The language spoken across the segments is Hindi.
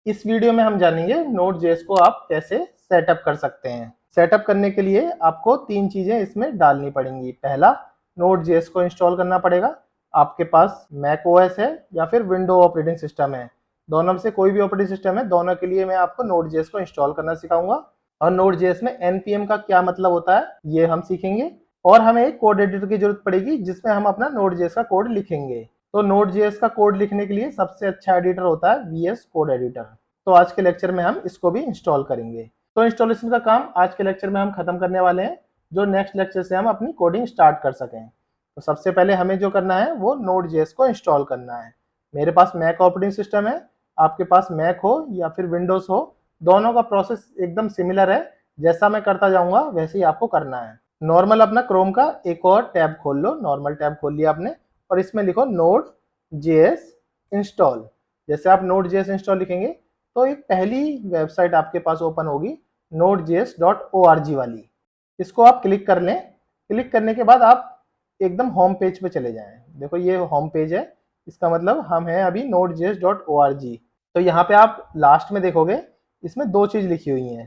इस वीडियो में हम जानेंगे Node.js को आप कैसे सेटअप कर सकते हैं। सेटअप करने के लिए आपको 3 चीजें इसमें डालनी पड़ेंगी। पहला, Node.js को इंस्टॉल करना पड़ेगा। आपके पास मैक ओएस है या फिर विंडो ऑपरेटिंग सिस्टम है, दोनों में से कोई भी ऑपरेटिंग सिस्टम है, दोनों के लिए मैं आपको Node.js को इंस्टॉल करना सिखाऊंगा। और Node.js में npm का क्या मतलब होता है ये हम सीखेंगे। और हमें एक कोड एडिटर की जरूरत पड़ेगी जिसमें हम अपना Node.js का कोड लिखेंगे। तो Node.js का कोड लिखने के लिए सबसे अच्छा एडिटर होता है VS कोड एडिटर। तो आज के लेक्चर में हम इसको भी इंस्टॉल करेंगे। तो इंस्टॉलेशन का काम आज के लेक्चर में हम खत्म करने वाले हैं, जो नेक्स्ट लेक्चर से हम अपनी कोडिंग स्टार्ट कर सकें। तो सबसे पहले हमें जो करना है वो Node.js को इंस्टॉल करना है। मेरे पास मैक ऑपरेटिंग सिस्टम है, आपके पास मैक हो या फिर विंडोज हो, दोनों का प्रोसेस एकदम सिमिलर है। जैसा मैं करता जाऊंगा वैसे ही आपको करना है। नॉर्मल अपना क्रोम का एक और टैब खोल लो, नॉर्मल टैब खोल लिया आपने, और इसमें लिखो Node.js इंस्टॉल। जैसे आप Node.js इंस्टॉल लिखेंगे तो एक पहली वेबसाइट आपके पास ओपन होगी nodejs.org वाली। इसको आप क्लिक कर लें। क्लिक करने के बाद आप एकदम होम पेज पे चले जाएं। देखो ये होम पेज है, इसका मतलब हम हैं अभी nodejs.org। तो यहाँ पे आप लास्ट में देखोगे इसमें दो चीज लिखी हुई हैं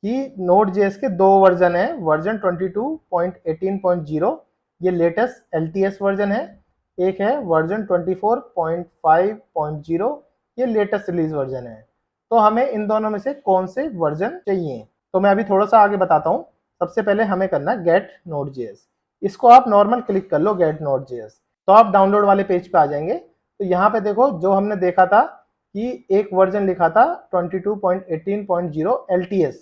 कि Node.js के दो वर्जन है, वर्जन 22.18.0 ये लेटेस्ट LTS वर्जन है, एक है वर्जन 24.5.0 ये लेटेस्ट रिलीज वर्जन है। तो हमें इन दोनों में से कौन से वर्जन चाहिए, तो मैं अभी थोड़ा सा आगे बताता हूँ। सबसे पहले हमें करना है गेट Node.js। इसको आप नॉर्मल क्लिक कर लो गेट Node.js, तो आप डाउनलोड वाले पेज पे आ जाएंगे। तो यहाँ पे देखो जो हमने देखा था कि एक वर्जन लिखा था 22.18.0 LTS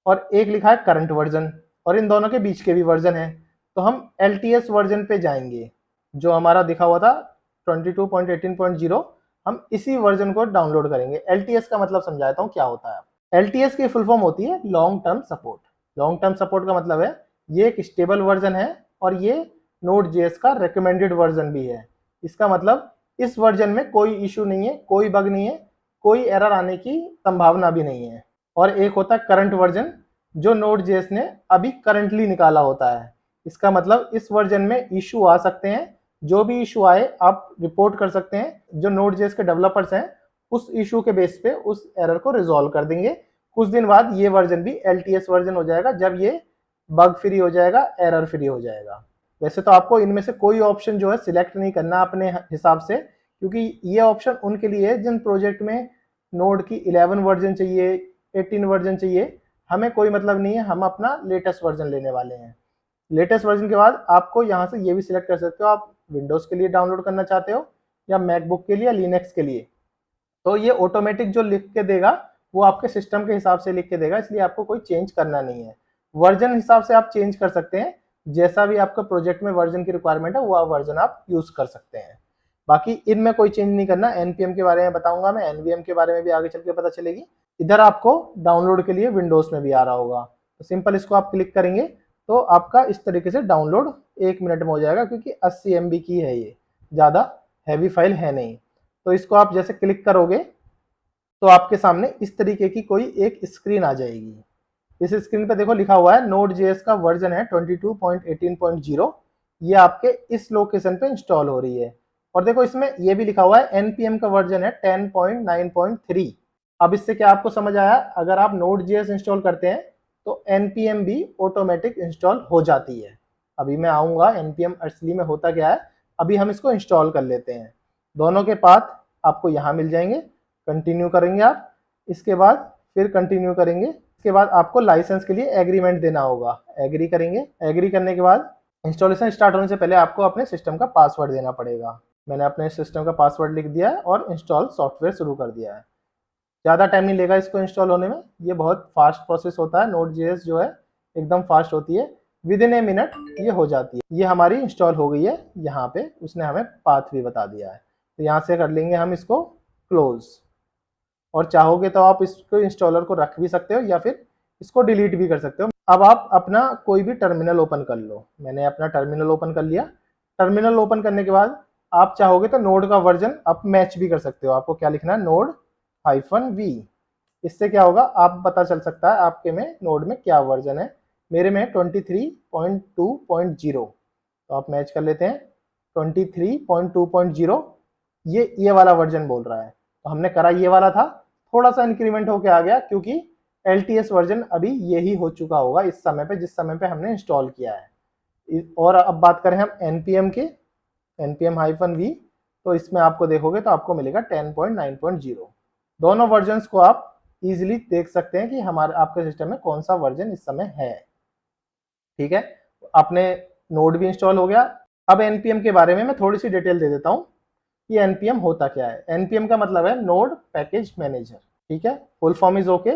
और एक लिखा है करंट वर्जन, और इन दोनों के बीच के भी वर्जन है। तो हम LTS वर्जन पे जाएंगे, जो हमारा दिखा हुआ था 22.18.0, हम इसी वर्जन को डाउनलोड करेंगे। LTS का मतलब समझाता हूँ क्या होता है। LTS की फुल फॉर्म होती है long term support. Long term support का मतलब है ये एक स्टेबल वर्जन है और ये Node.js का रिकमेंडेड वर्जन भी है। इसका मतलब इस वर्जन में कोई इशू नहीं है, कोई बग नहीं है, कोई एरर आने की संभावना भी नहीं है। और एक होता है करंट वर्जन, जो Node.js ने अभी करंटली निकाला होता है। इसका मतलब इस वर्जन में इशू आ सकते हैं, जो भी इशू आए आप रिपोर्ट कर सकते हैं। जो Node.js के डेवलपर्स हैं उस इशू के बेस पे उस एरर को रिजॉल्व कर देंगे। कुछ दिन बाद ये वर्जन भी LTS वर्जन हो जाएगा, जब ये बग फ्री हो जाएगा, एरर फ्री हो जाएगा। वैसे तो आपको इनमें से कोई ऑप्शन जो है सिलेक्ट नहीं करना अपने हिसाब से, क्योंकि ये ऑप्शन उनके लिए है जिन प्रोजेक्ट में नोड की 11 वर्जन चाहिए, 18 वर्जन चाहिए। हमें कोई मतलब नहीं है, हम अपना लेटेस्ट वर्जन लेने वाले हैं। लेटेस्ट वर्जन के बाद आपको यहाँ से ये भी सिलेक्ट कर सकते हो, आप विंडोज के लिए डाउनलोड करना चाहते हो या मैकबुक के लिए या लिनक्स के लिए। तो ये ऑटोमेटिक जो लिख के देगा वो आपके सिस्टम के हिसाब से लिख के देगा, इसलिए आपको कोई चेंज करना नहीं है। वर्जन हिसाब से आप चेंज कर सकते हैं, जैसा भी आपका प्रोजेक्ट में वर्जन की रिक्वायरमेंट है वो वर्जन आप यूज कर सकते हैं। बाकी इनमें कोई चेंज नहीं करना। एनपीएम के बारे में बताऊंगा मैं, एनवीएम के बारे में भी आगे चल के पता चलेगी। इधर आपको डाउनलोड के लिए विंडोज में भी आ रहा होगा, तो सिंपल इसको आप क्लिक करेंगे तो आपका इस तरीके से डाउनलोड 1 मिनट में हो जाएगा, क्योंकि 80 MB की है, ये ज़्यादा हैवी फाइल है नहीं। तो इसको आप जैसे क्लिक करोगे तो आपके सामने इस तरीके की कोई एक स्क्रीन आ जाएगी। इस स्क्रीन पे देखो लिखा हुआ है Node.js का वर्जन है 22.18.0, ये आपके इस लोकेशन पे इंस्टॉल हो रही है। और देखो इसमें ये भी लिखा हुआ है npm का वर्जन है 10.9.3। अब इससे क्या आपको समझ आया, अगर आप Node.js इंस्टॉल करते हैं तो npm भी ऑटोमेटिक इंस्टॉल हो जाती है। अभी मैं आऊंगा npm असली में होता क्या है, अभी हम इसको इंस्टॉल कर लेते हैं। दोनों के पाथ आपको यहाँ मिल जाएंगे, कंटिन्यू करेंगे आप, इसके बाद फिर कंटिन्यू करेंगे। इसके बाद आपको लाइसेंस के लिए एग्रीमेंट देना होगा, एग्री करेंगे। एग्री करने के बाद इंस्टॉलेशन स्टार्ट होने से पहले आपको अपने सिस्टम का पासवर्ड देना पड़ेगा। मैंने अपने सिस्टम का पासवर्ड लिख दिया है और इंस्टॉल सॉफ्टवेयर शुरू कर दिया है। ज़्यादा टाइम नहीं लेगा इसको इंस्टॉल होने में, ये बहुत फास्ट प्रोसेस होता है। Node.js जो है एकदम फास्ट होती है, विद इन ए मिनट ये हो जाती है। ये हमारी इंस्टॉल हो गई है, यहाँ पे उसने हमें पाथ भी बता दिया है। तो यहाँ से कर लेंगे हम इसको क्लोज, और चाहोगे तो आप इसको इंस्टॉलर को रख भी सकते हो या फिर इसको डिलीट भी कर सकते हो। अब आप अपना कोई भी टर्मिनल ओपन कर लो। मैंने अपना टर्मिनल ओपन कर लिया। टर्मिनल ओपन करने के बाद आप चाहोगे तो नोड का वर्जन आप मैच भी कर सकते हो। आपको क्या लिखना है, node-v। इससे क्या होगा, आप पता चल सकता है आपके में नोड में क्या वर्जन है। मेरे में 23.2.0, तो आप मैच कर लेते हैं 23.2.0। ये वाला वर्जन बोल रहा है, तो हमने करा ये वाला था। थोड़ा सा इंक्रीमेंट होके आ गया, क्योंकि LTS वर्जन अभी यही हो चुका होगा इस समय पे, जिस समय पे हमने इंस्टॉल किया है। और अब बात करें हम npm के, npm-v, तो इसमें आपको देखोगे तो आपको मिलेगा 10.9.0। दोनों वर्जन्स को आप इजीली देख सकते हैं कि हमारे आपके सिस्टम में कौन सा वर्जन इस समय है। ठीक है, आपने नोड भी इंस्टॉल हो गया। अब npm के बारे में मैं थोड़ी सी डिटेल दे देता हूँ कि npm होता क्या है। npm का मतलब है नोड पैकेज मैनेजर। ठीक है, फुल फॉर्म इज ओके।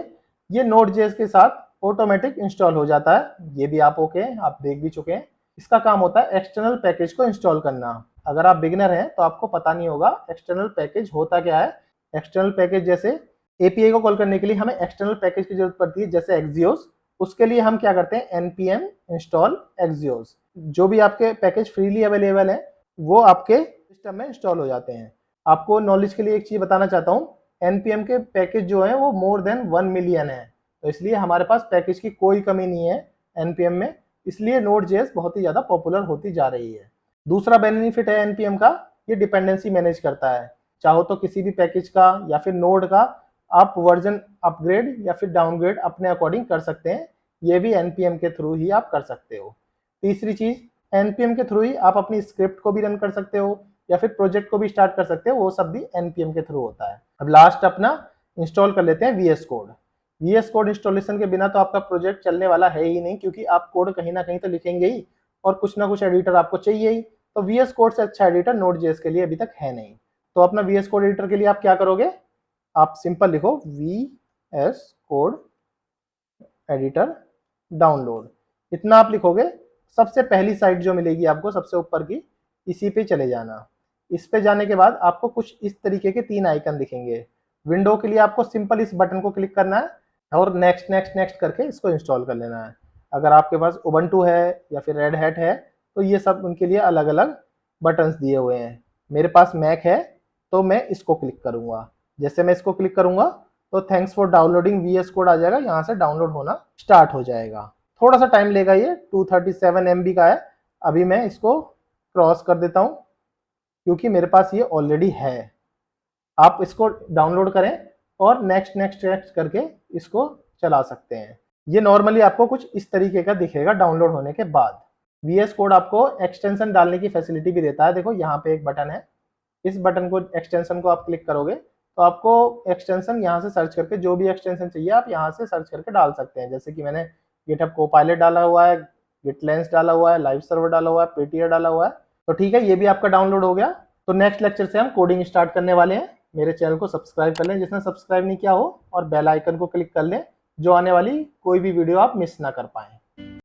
ये Node.js के साथ ऑटोमेटिक इंस्टॉल हो जाता है, ये भी आप ओके आप देख भी चुके हैं। इसका काम होता है एक्सटर्नल पैकेज को इंस्टॉल करना। अगर आप बिगिनर हैं तो आपको पता नहीं होगा एक्सटर्नल पैकेज होता क्या है। एक्सटर्नल पैकेज जैसे एपीआई को कॉल करने के लिए हमें एक्सटर्नल पैकेज की जरूरत पड़ती है, जैसे Axios। उसके लिए हम क्या करते हैं, npm install Axios। जो भी आपके पैकेज फ्रीली अवेलेबल है वो आपके सिस्टम में इंस्टॉल हो जाते हैं। आपको नॉलेज के लिए एक चीज बताना चाहता हूँ, npm के पैकेज जो है वो मोर देन 1 मिलियन है, तो इसलिए हमारे पास पैकेज की कोई कमी नहीं है npm में। इसलिए Node.js बहुत ही ज्यादा पॉपुलर होती जा रही है। दूसरा बेनिफिट है npm का, ये डिपेंडेंसी मैनेज करता है। चाहो तो किसी भी पैकेज का या फिर नोड का आप वर्जन अपग्रेड या फिर डाउनग्रेड अपने अकॉर्डिंग कर सकते हैं, ये भी npm के थ्रू ही आप कर सकते हो। तीसरी चीज, npm के थ्रू ही आप अपनी स्क्रिप्ट को भी रन कर सकते हो या फिर प्रोजेक्ट को भी स्टार्ट कर सकते हो, वो सब भी npm के थ्रू होता है। अब लास्ट अपना इंस्टॉल कर लेते हैं VS code. VS code installation के बिना तो आपका प्रोजेक्ट चलने वाला है ही नहीं, क्योंकि आप कोड कहीं ना कहीं तो लिखेंगे ही और कुछ ना कुछ एडिटर आपको चाहिए ही। तो VS कोड से अच्छा एडिटर Node.js के लिए अभी तक है नहीं। तो अपना VS कोड एडिटर के लिए आप क्या करोगे, आप सिंपल लिखो VS कोड एडिटर डाउनलोड। इतना आप लिखोगे, सबसे पहली साइट जो मिलेगी आपको सबसे ऊपर की, इसी पे चले जाना। इस पे जाने के बाद आपको कुछ इस तरीके के 3 आइकन दिखेंगे। विंडो के लिए आपको सिंपल इस बटन को क्लिक करना है और नेक्स्ट नेक्स्ट नेक्स्ट करके इसको इंस्टॉल कर लेना है। अगर आपके पास उबंटू है या फिर रेड हैट है तो ये सब उनके लिए अलग अलग बटन्स दिए हुए हैं। मेरे पास मैक है तो मैं इसको क्लिक करूंगा। जैसे मैं इसको क्लिक करूंगा तो thanks for downloading VS code आ जाएगा, यहाँ से डाउनलोड होना स्टार्ट हो जाएगा। थोड़ा सा टाइम लेगा, ये 237 MB का है। अभी मैं इसको क्रॉस कर देता हूँ क्योंकि मेरे पास ये ऑलरेडी है। आप इसको डाउनलोड करें और नेक्स्ट नेक्स्ट नेक्स्ट करके इसको चला सकते हैं। ये नॉर्मली आपको कुछ इस तरीके का दिखेगा डाउनलोड होने के बाद। VS कोड आपको एक्सटेंशन डालने की फैसिलिटी भी देता है। देखो यहाँ पे एक बटन है, इस बटन को एक्सटेंशन को आप क्लिक करोगे तो आपको एक्सटेंशन यहाँ से सर्च करके जो भी एक्सटेंशन चाहिए आप यहाँ से सर्च करके डाल सकते हैं। जैसे कि मैंने GitHub Copilot डाला हुआ है, GitLens डाला हुआ है, लाइव सर्वर डाला हुआ है, Prettier डाला हुआ है। तो ठीक है, ये भी आपका डाउनलोड हो गया। तो नेक्स्ट लेक्चर से हम कोडिंग स्टार्ट करने वाले हैं। मेरे चैनल को सब्सक्राइब कर लें जिसने सब्सक्राइब नहीं किया हो, और बेल आइकन को क्लिक कर लें जो आने वाली कोई भी वीडियो आप मिस ना कर पाएं।